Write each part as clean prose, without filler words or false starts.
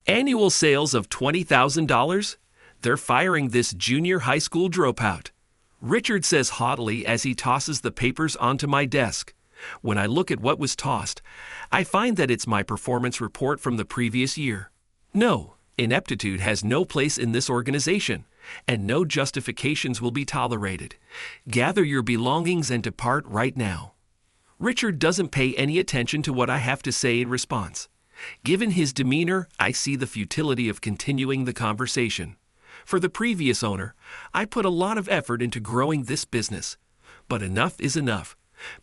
Annual sales of $20,000? They're firing this junior high school dropout. Richard says haughtily as he tosses the papers onto my desk. When I look at what was tossed, I find that it's my performance report from the previous year. No, ineptitude has no place in this organization, and no justifications will be tolerated. Gather your belongings and depart right now. Richard doesn't pay any attention to what I have to say in response. Given his demeanor, I see the futility of continuing the conversation. For the previous owner, I put a lot of effort into growing this business. But enough is enough.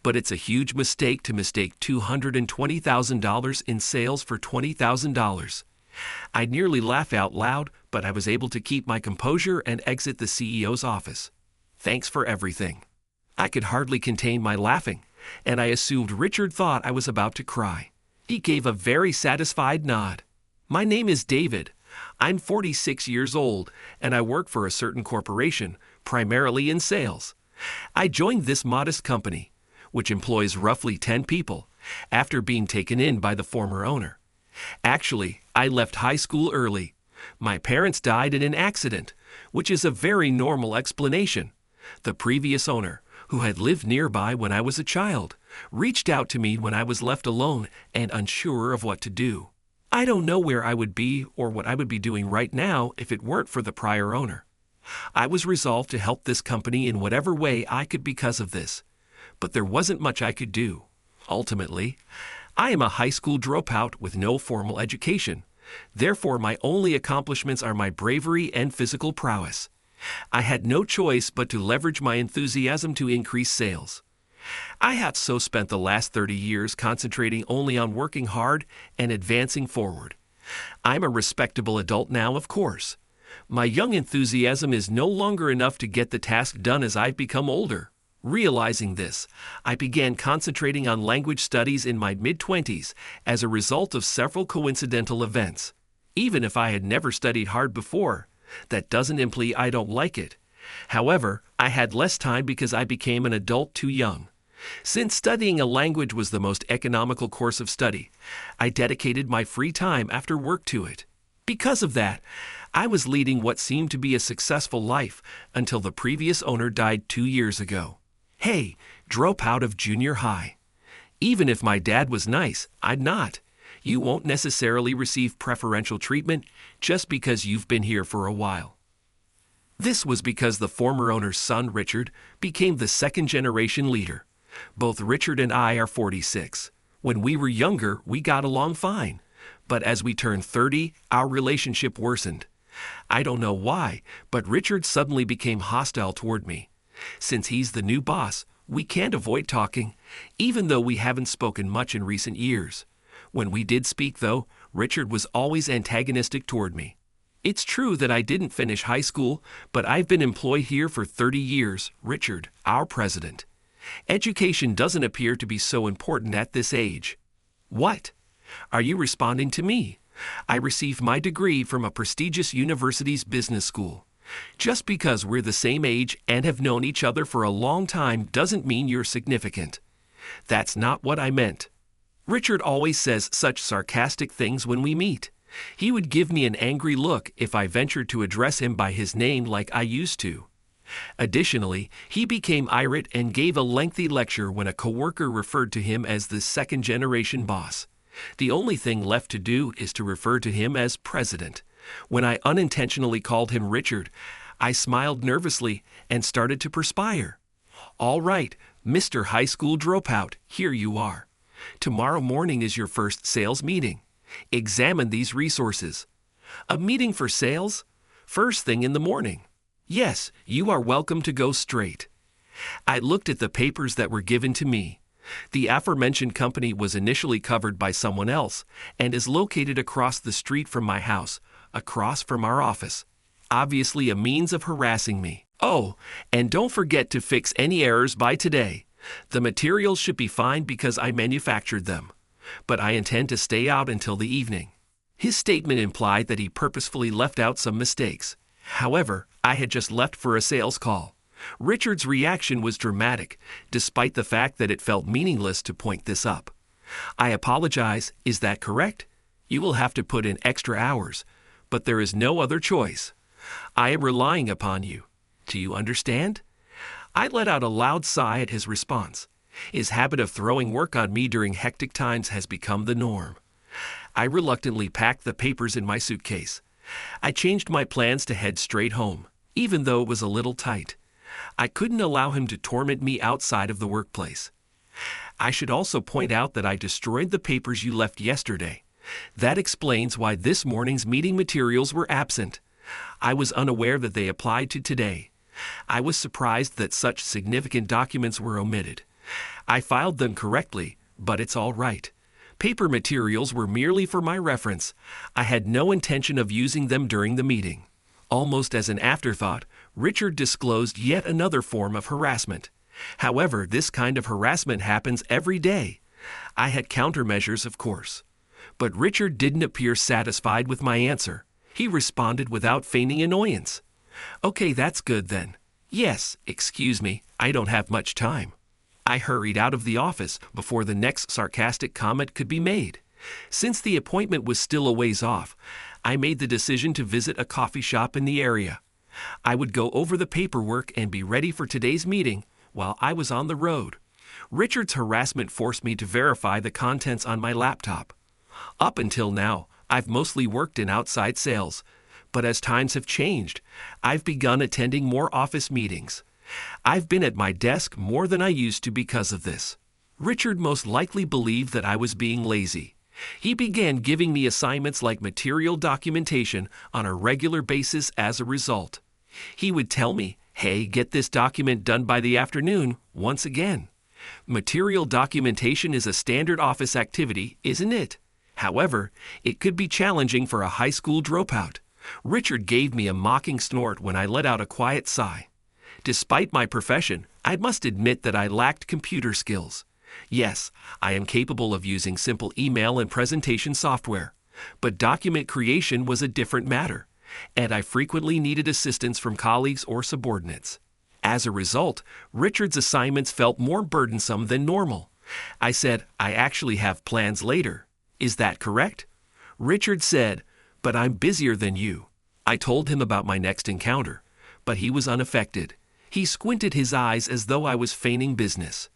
But it's a huge mistake to mistake $220,000 in sales for $20,000. I nearly laugh out loud, but I was able to keep my composure and exit the CEO's office. Thanks for everything. I could hardly contain my laughing, and I assumed Richard thought I was about to cry. He gave a very satisfied nod. My name is David. I'm 46 years old, and I work for a certain corporation, primarily in sales. I joined this modest company, which employs roughly 10 people, after being taken in by the former owner. Actually, I left high school early. My parents died in an accident, which is a very normal explanation. The previous owner, who had lived nearby when I was a child, reached out to me when I was left alone and unsure of what to do. I don't know where I would be or what I would be doing right now if it weren't for the prior owner. I was resolved to help this company in whatever way I could because of this, but there wasn't much I could do. Ultimately, I am a high school dropout with no formal education. Therefore, my only accomplishments are my bravery and physical prowess. I had no choice but to leverage my enthusiasm to increase sales. I had so spent the last 30 years concentrating only on working hard and advancing forward. I'm a respectable adult now, of course. My young enthusiasm is no longer enough to get the task done as I've become older. Realizing this, I began concentrating on language studies in my mid-20s as a result of several coincidental events. Even if I had never studied hard before, that doesn't imply I don't like it. However, I had less time because I became an adult too young. Since studying a language was the most economical course of study, I dedicated my free time after work to it. Because of that, I was leading what seemed to be a successful life until the previous owner died 2 years ago. Hey, dropout of junior high. Even if my dad was nice, I'm not. You won't necessarily receive preferential treatment just because you've been here for a while. This was because the former owner's son, Richard, became the second-generation leader. Both Richard and I are 46. When we were younger, we got along fine. But as we turned 30, our relationship worsened. I don't know why, but Richard suddenly became hostile toward me. Since he's the new boss, we can't avoid talking, even though we haven't spoken much in recent years. When we did speak, though, Richard was always antagonistic toward me. It's true that I didn't finish high school, but I've been employed here for 30 years, Richard, our president. Education doesn't appear to be so important at this age. What? Are you responding to me? I received my degree from a prestigious university's business school. Just because we're the same age and have known each other for a long time doesn't mean you're significant. That's not what I meant. Richard always says such sarcastic things when we meet. He would give me an angry look if I ventured to address him by his name like I used to. Additionally, he became irate and gave a lengthy lecture when a coworker referred to him as the second-generation boss. The only thing left to do is to refer to him as president. When I unintentionally called him Richard, I smiled nervously and started to perspire. All right, Mr. High School Dropout, here you are. Tomorrow morning is your first sales meeting. Examine these resources. A meeting for sales? First thing in the morning. Yes, you are welcome to go straight. I looked at the papers that were given to me. The aforementioned company was initially covered by someone else and is located across the street from my house, across from our office. Obviously a means of harassing me. Oh, and don't forget to fix any errors by today. The materials should be fine because I manufactured them, but I intend to stay out until the evening. His statement implied that he purposefully left out some mistakes. However, I had just left for a sales call. Richard's reaction was dramatic, despite the fact that it felt meaningless to point this up. I apologize, is that correct? You will have to put in extra hours, but there is no other choice. I am relying upon you. Do you understand?" I let out a loud sigh at his response. His habit of throwing work on me during hectic times has become the norm. I reluctantly packed the papers in my suitcase. I changed my plans to head straight home, even though it was a little tight. I couldn't allow him to torment me outside of the workplace. I should also point out that I destroyed the papers you left yesterday. That explains why this morning's meeting materials were absent. I was unaware that they applied to today. I was surprised that such significant documents were omitted. I filed them correctly, but it's all right. Paper materials were merely for my reference. I had no intention of using them during the meeting. Almost as an afterthought, Richard disclosed yet another form of harassment. However, this kind of harassment happens every day. I had countermeasures, of course. But Richard didn't appear satisfied with my answer. He responded without feigning annoyance. "Okay, that's good then. Yes, excuse me, I don't have much time." I hurried out of the office before the next sarcastic comment could be made. Since the appointment was still a ways off, I made the decision to visit a coffee shop in the area. I would go over the paperwork and be ready for today's meeting while I was on the road. Richard's harassment forced me to verify the contents on my laptop. Up until now, I've mostly worked in outside sales, but as times have changed, I've begun attending more office meetings. I've been at my desk more than I used to because of this. Richard most likely believed that I was being lazy. He began giving me assignments like material documentation on a regular basis as a result. He would tell me, "Hey, get this document done by the afternoon," once again. Material documentation is a standard office activity, isn't it? However, it could be challenging for a high school dropout. Richard gave me a mocking snort when I let out a quiet sigh. Despite my profession, I must admit that I lacked computer skills. Yes, I am capable of using simple email and presentation software, but document creation was a different matter, and I frequently needed assistance from colleagues or subordinates. As a result, Richard's assignments felt more burdensome than normal. I said, "I actually have plans later. Is that correct?" Richard said, "But I'm busier than you." I told him about my next encounter, but he was unaffected. He squinted his eyes as though I was feigning business.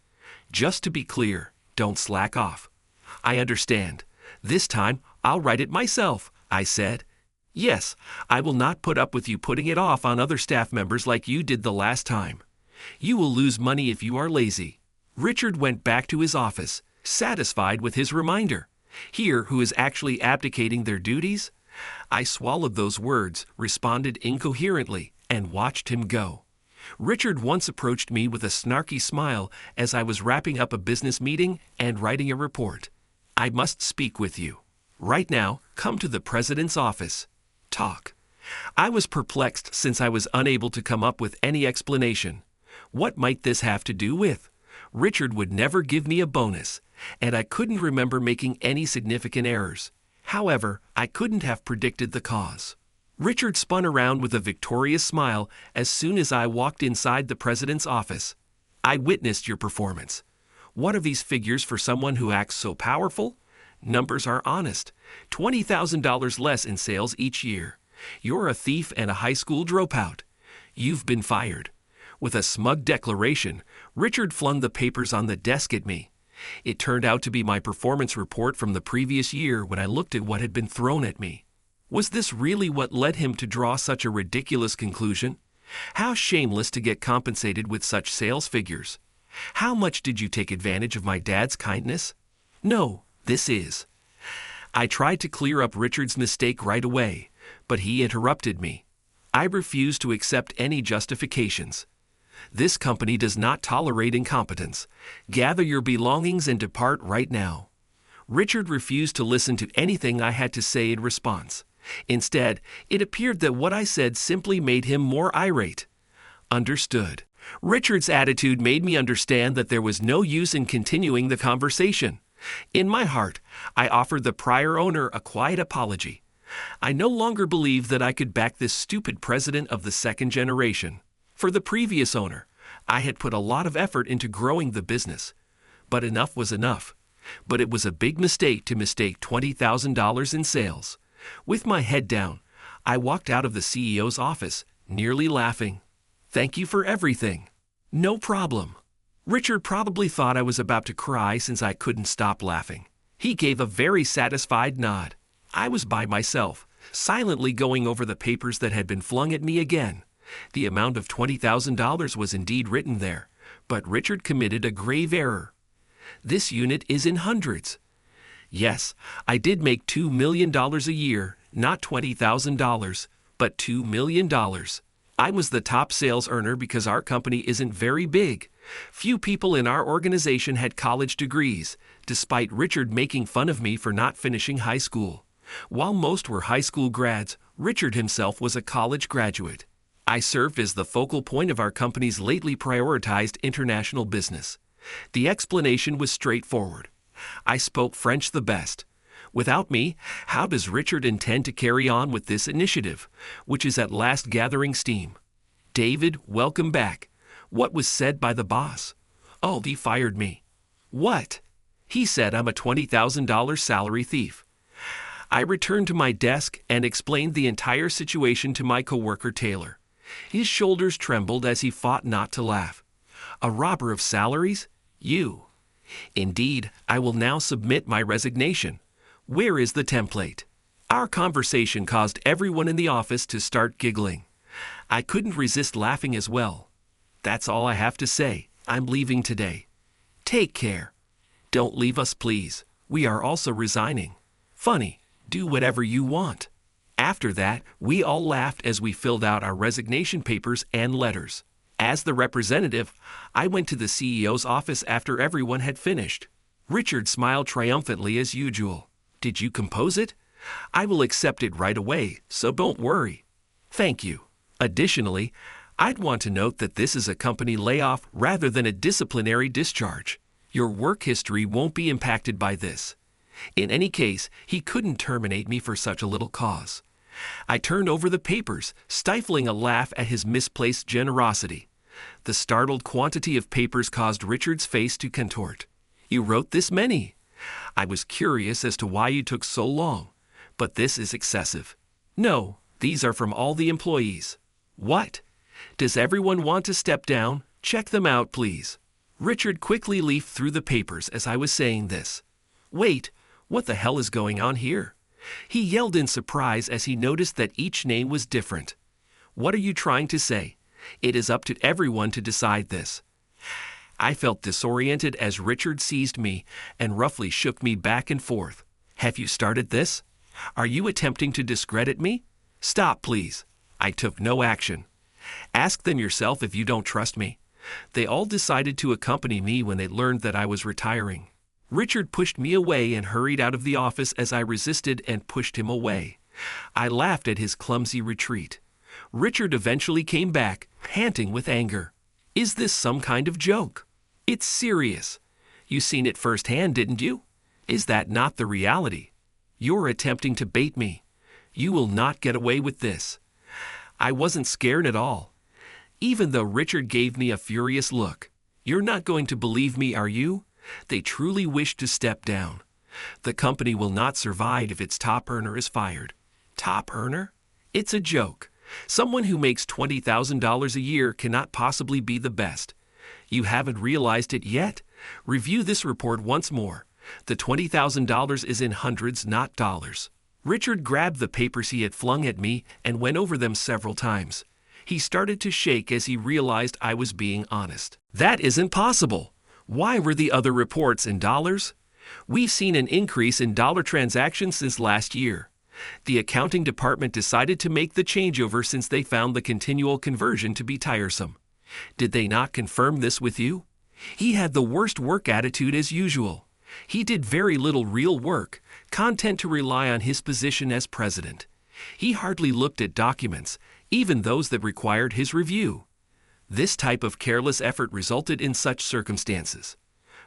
"Just to be clear, don't slack off." "I understand. This time, I'll write it myself," I said. "Yes, I will not put up with you putting it off on other staff members like you did the last time. You will lose money if you are lazy." Richard went back to his office, satisfied with his reminder. Here, who is actually abdicating their duties? I swallowed those words, responded incoherently, and watched him go. Richard once approached me with a snarky smile as I was wrapping up a business meeting and writing a report. "I must speak with you. Right now, come to the president's office. Talk." I was perplexed since I was unable to come up with any explanation. What might this have to do with? Richard would never give me a bonus, and I couldn't remember making any significant errors. However, I couldn't have predicted the cause. Richard spun around with a victorious smile as soon as I walked inside the president's office. "I witnessed your performance. What are these figures for someone who acts so powerful? Numbers are honest. $20,000 less in sales each year. You're a thief and a high school dropout. You've been fired." With a smug declaration, Richard flung the papers on the desk at me. It turned out to be my performance report from the previous year when I looked at what had been thrown at me. Was this really what led him to draw such a ridiculous conclusion? How shameless to get compensated with such sales figures. How much did you take advantage of my dad's kindness? No, this is. I tried to clear up Richard's mistake right away, but he interrupted me. I refuse to accept any justifications. This company does not tolerate incompetence. Gather your belongings and depart right now. Richard refused to listen to anything I had to say in response. Instead, it appeared that what I said simply made him more irate. Understood. Richard's attitude made me understand that there was no use in continuing the conversation. In my heart, I offered the prior owner a quiet apology. I no longer believed that I could back this stupid president of the second generation. For the previous owner, I had put a lot of effort into growing the business. But enough was enough. But it was a big mistake to mistake $20,000 in sales. With my head down, I walked out of the CEO's office, nearly laughing. "Thank you for everything." "No problem." Richard probably thought I was about to cry since I couldn't stop laughing. He gave a very satisfied nod. I was by myself, silently going over the papers that had been flung at me again. The amount of $20,000 was indeed written there, but Richard committed a grave error. This unit is in hundreds. Yes, I did make $2 million a year, not $20,000, but $2 million. I was the top sales earner because our company isn't very big. Few people in our organization had college degrees, despite Richard making fun of me for not finishing high school. While most were high school grads, Richard himself was a college graduate. I served as the focal point of our company's lately prioritized international business. The explanation was straightforward. I spoke French the best. Without me, how does Richard intend to carry on with this initiative, which is at last gathering steam? "David, welcome back." What was said by the boss? "Oh, he fired me." What? He said I'm a $20,000 salary thief. I returned to my desk and explained the entire situation to my coworker Taylor. His shoulders trembled as he fought not to laugh. "A robber of salaries? You?" "Indeed, I will now submit my resignation. Where is the template?" Our conversation caused everyone in the office to start giggling. I couldn't resist laughing as well. "That's all I have to say. I'm leaving today." "Take care." "Don't leave us, please. We are also resigning." "Funny. Do whatever you want." After that, we all laughed as we filled out our resignation papers and letters. As the representative, I went to the CEO's office after everyone had finished. Richard smiled triumphantly as usual. "Did you compose it? I will accept it right away, so don't worry." "Thank you." Additionally, I'd want to note that this is a company layoff rather than a disciplinary discharge. Your work history won't be impacted by this. In any case, he couldn't terminate me for such a little cause. I turned over the papers, stifling a laugh at his misplaced generosity. The startled quantity of papers caused Richard's face to contort. "You wrote this many?" I was curious as to why you took so long, but this is excessive. "No, these are from all the employees." "What? Does everyone want to step down? Check them out, please." Richard quickly leafed through the papers as I was saying this. "Wait, what the hell is going on here?" He yelled in surprise as he noticed that each name was different. "What are you trying to say? It is up to everyone to decide this." I felt disoriented as Richard seized me and roughly shook me back and forth. "Have you started this? Are you attempting to discredit me? Stop, please." I took no action. "Ask them yourself if you don't trust me." They all decided to accompany me when they learned that I was retiring. Richard pushed me away and hurried out of the office as I resisted and pushed him away. I laughed at his clumsy retreat. Richard eventually came back, panting with anger. "Is this some kind of joke? It's serious. You seen it firsthand, didn't you? Is that not the reality? You're attempting to bait me. You will not get away with this." I wasn't scared at all, even though Richard gave me a furious look. "You're not going to believe me, are you? They truly wish to step down. The company will not survive if its top earner is fired." Top earner? It's a joke. Someone who makes $20,000 a year cannot possibly be the best. You haven't realized it yet? Review this report once more. The $20,000 is in hundreds, not dollars. Richard grabbed the papers he had flung at me and went over them several times. He started to shake as he realized I was being honest. "That isn't possible. Why were the other reports in dollars? We've seen an increase in dollar transactions since last year. The accounting department decided to make the changeover since they found the continual conversion to be tiresome. Did they not confirm this with you? He had the worst work attitude as usual. He did very little real work, content to rely on his position as president. He hardly looked at documents, even those that required his review. This type of careless effort resulted in such circumstances.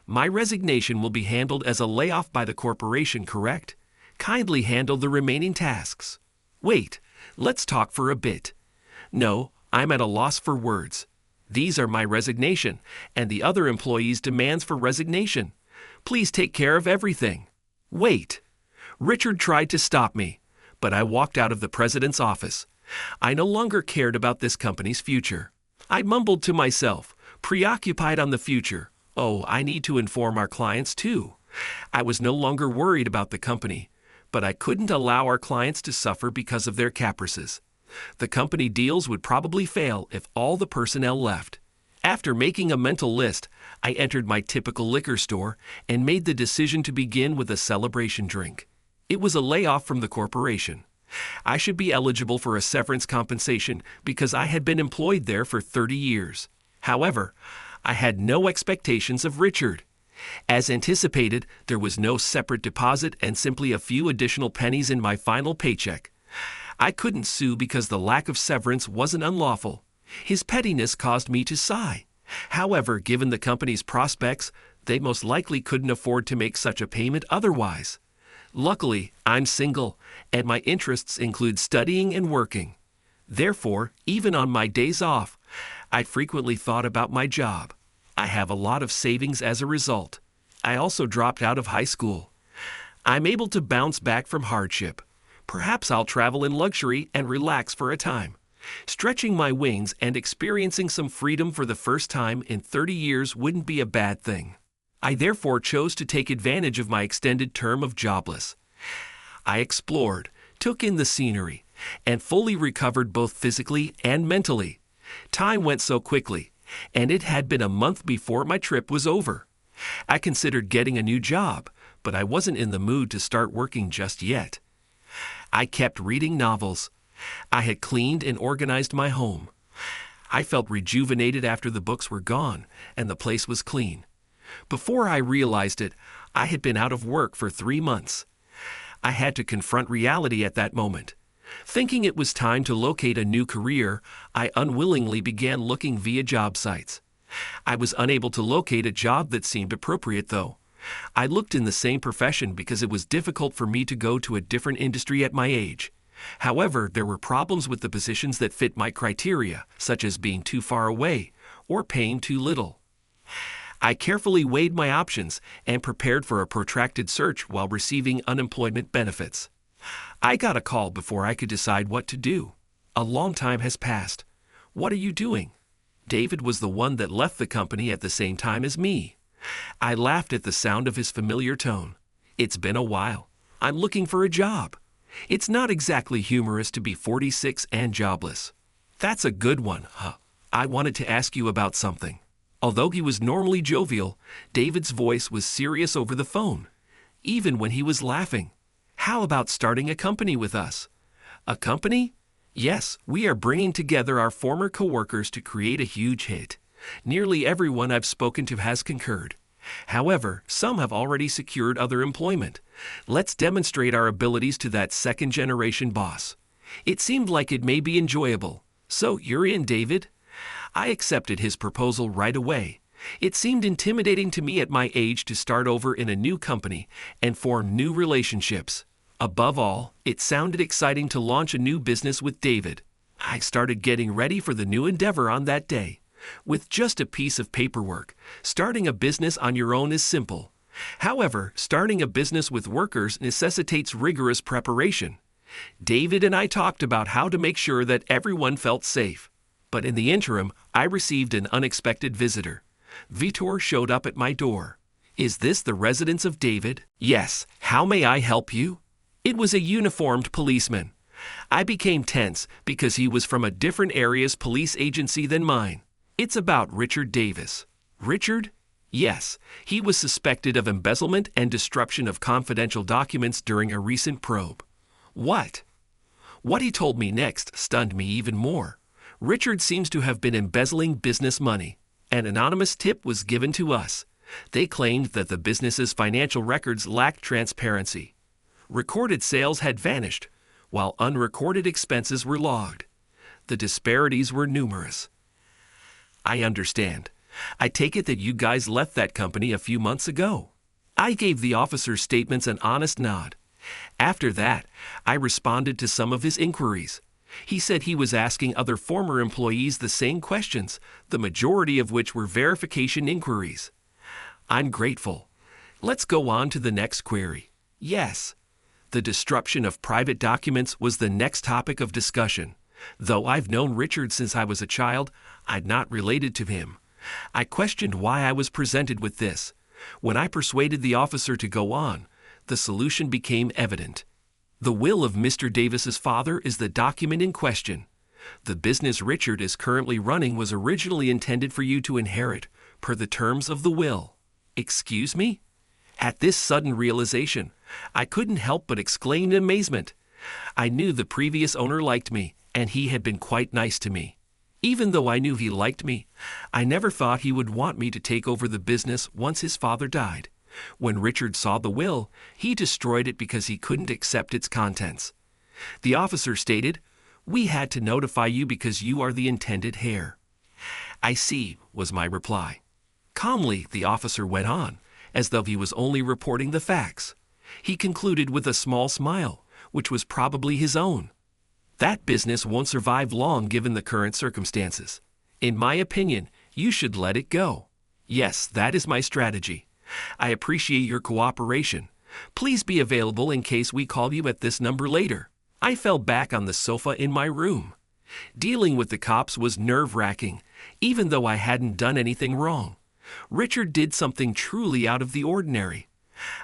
My resignation will be handled as a layoff by the corporation, correct? Kindly handle the remaining tasks." "Wait, let's talk for a bit." "No, I'm at a loss for words. These are my resignation and the other employees' demands for resignation. Please take care of everything." Wait. Richard tried to stop me, but I walked out of the president's office. I no longer cared about this company's future. I mumbled to myself, preoccupied on the future. Oh, I need to inform our clients too. I was no longer worried about the company, but I couldn't allow our clients to suffer because of their caprices. The company deals would probably fail if all the personnel left. After making a mental list, I entered my typical liquor store and made the decision to begin with a celebration drink. It was a layoff from the corporation. I should be eligible for a severance compensation because I had been employed there for 30 years. However, I had no expectations of Richard. As anticipated, there was no separate deposit and simply a few additional pennies in my final paycheck. I couldn't sue because the lack of severance wasn't unlawful. His pettiness caused me to sigh. However, given the company's prospects, they most likely couldn't afford to make such a payment otherwise. Luckily, I'm single, and my interests include studying and working. Therefore, even on my days off, I frequently thought about my job. I have a lot of savings as a result. I also dropped out of high school. I'm able to bounce back from hardship. Perhaps I'll travel in luxury and relax for a time. Stretching my wings and experiencing some freedom for the first time in 30 years wouldn't be a bad thing. I therefore chose to take advantage of my extended term of jobless. I explored, took in the scenery, and fully recovered both physically and mentally. Time went so quickly, and it had been a month before my trip was over. I considered getting a new job, but I wasn't in the mood to start working just yet. I kept reading novels. I had cleaned and organized my home. I felt rejuvenated after the books were gone and the place was clean. Before I realized it, I had been out of work for 3 months. I had to confront reality at that moment. Thinking it was time to locate a new career, I unwillingly began looking via job sites. I was unable to locate a job that seemed appropriate, though. I looked in the same profession because it was difficult for me to go to a different industry at my age. However, there were problems with the positions that fit my criteria, such as being too far away or paying too little. I carefully weighed my options and prepared for a protracted search while receiving unemployment benefits. I got a call before I could decide what to do. A long time has passed. What are you doing? David was the one that left the company at the same time as me. I laughed at the sound of his familiar tone. It's been a while. I'm looking for a job. It's not exactly humorous to be 46 and jobless. That's a good one, huh? I wanted to ask you about something. Although he was normally jovial, David's voice was serious over the phone, even when he was laughing. How about starting a company with us? A company? Yes, we are bringing together our former coworkers to create a huge hit. Nearly everyone I've spoken to has concurred. However, some have already secured other employment. Let's demonstrate our abilities to that second-generation boss. It seemed like it may be enjoyable. So you're in, David? I accepted his proposal right away. It seemed intimidating to me at my age to start over in a new company and form new relationships. Above all, it sounded exciting to launch a new business with David. I started getting ready for the new endeavor on that day. With just a piece of paperwork, starting a business on your own is simple. However, starting a business with workers necessitates rigorous preparation. David and I talked about how to make sure that everyone felt safe. But in the interim, I received an unexpected visitor. Vitor showed up at my door. Is this the residence of David? Yes. How may I help you? It was a uniformed policeman. I became tense because he was from a different area's police agency than mine. It's about Richard Davis. Richard? Yes, he was suspected of embezzlement and destruction of confidential documents during a recent probe. What? What he told me next stunned me even more. Richard seems to have been embezzling business money. An anonymous tip was given to us. They claimed that the business's financial records lacked transparency. Recorded sales had vanished, while unrecorded expenses were logged. The disparities were numerous. I understand. I take it that you guys left that company a few months ago. I gave the officer's statements an honest nod. After that, I responded to some of his inquiries. He said he was asking other former employees the same questions, the majority of which were verification inquiries. I'm grateful. Let's go on to the next query. Yes. The destruction of private documents was the next topic of discussion. Though I've known Richard since I was a child, I'd not related to him. I questioned why I was presented with this. When I persuaded the officer to go on, the solution became evident. The will of Mr. Davis's father is the document in question. The business Richard is currently running was originally intended for you to inherit, per the terms of the will. Excuse me? At this sudden realization, I couldn't help but exclaim in amazement. I knew the previous owner liked me, and he had been quite nice to me. Even though I knew he liked me, I never thought he would want me to take over the business once his father died. When Richard saw the will, he destroyed it because he couldn't accept its contents. The officer stated, "We had to notify you because you are the intended heir." "I see," was my reply. Calmly, the officer went on, as though he was only reporting the facts. He concluded with a small smile, which was probably his own. "That business won't survive long given the current circumstances. In my opinion, you should let it go. Yes, that is my strategy. I appreciate your cooperation. Please be available in case we call you at this number later." I fell back on the sofa in my room. Dealing with the cops was nerve-wracking, even though I hadn't done anything wrong. Richard did something truly out of the ordinary.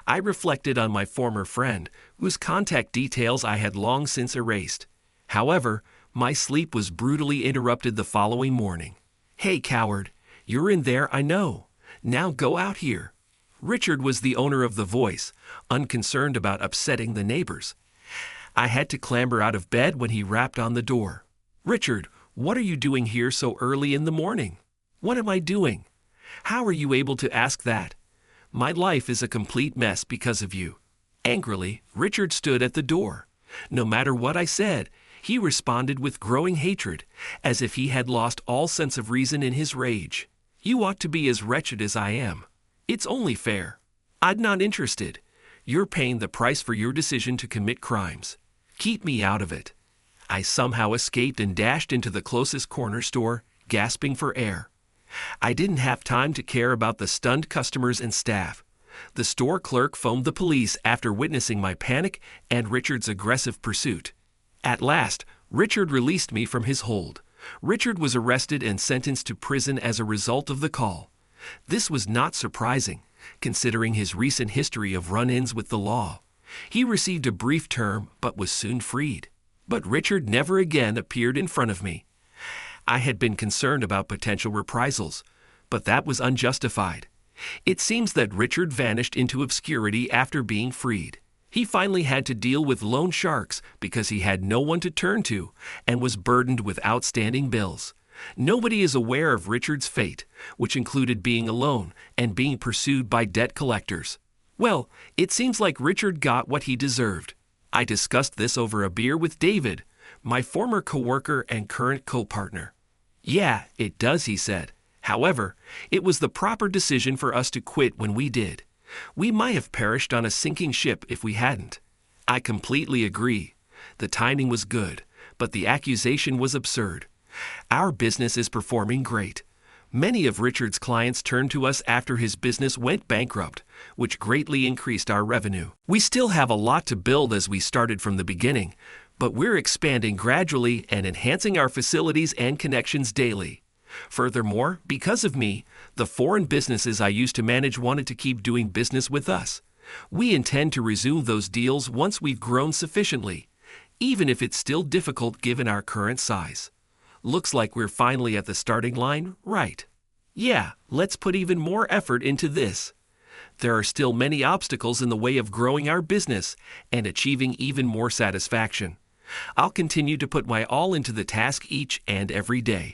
I reflected on my former friend, whose contact details I had long since erased. However, my sleep was brutally interrupted the following morning. "Hey, coward, you're in there, I know. Now go out here." Richard was the owner of the voice, unconcerned about upsetting the neighbors. I had to clamber out of bed when he rapped on the door. "Richard, what are you doing here so early in the morning?" "What am I doing? How are you able to ask that? My life is a complete mess because of you." Angrily, Richard stood at the door. No matter what I said, he responded with growing hatred, as if he had lost all sense of reason in his rage. "You ought to be as wretched as I am. It's only fair. I'm not interested. You're paying the price for your decision to commit crimes. Keep me out of it." I somehow escaped and dashed into the closest corner store, gasping for air. I didn't have time to care about the stunned customers and staff. The store clerk phoned the police after witnessing my panic and Richard's aggressive pursuit. At last, Richard released me from his hold. Richard was arrested and sentenced to prison as a result of the call. This was not surprising, considering his recent history of run-ins with the law. He received a brief term but was soon freed. But Richard never again appeared in front of me. I had been concerned about potential reprisals, but that was unjustified. It seems that Richard vanished into obscurity after being freed. He finally had to deal with loan sharks because he had no one to turn to and was burdened with outstanding bills. Nobody is aware of Richard's fate, which included being alone and being pursued by debt collectors. Well, it seems like Richard got what he deserved. I discussed this over a beer with David, my former coworker and current co-partner. "Yeah, it does," he said. "However, it was the proper decision for us to quit when we did. We might have perished on a sinking ship if we hadn't." I completely agree. The timing was good, but the accusation was absurd. Our business is performing great. Many of Richard's clients turned to us after his business went bankrupt, which greatly increased our revenue. We still have a lot to build as we started from the beginning, but we're expanding gradually and enhancing our facilities and connections daily. Furthermore, because of me, the foreign businesses I used to manage wanted to keep doing business with us. We intend to resume those deals once we've grown sufficiently, even if it's still difficult given our current size. Looks like we're finally at the starting line, right? Yeah, let's put even more effort into this. There are still many obstacles in the way of growing our business and achieving even more satisfaction. I'll continue to put my all into the task each and every day.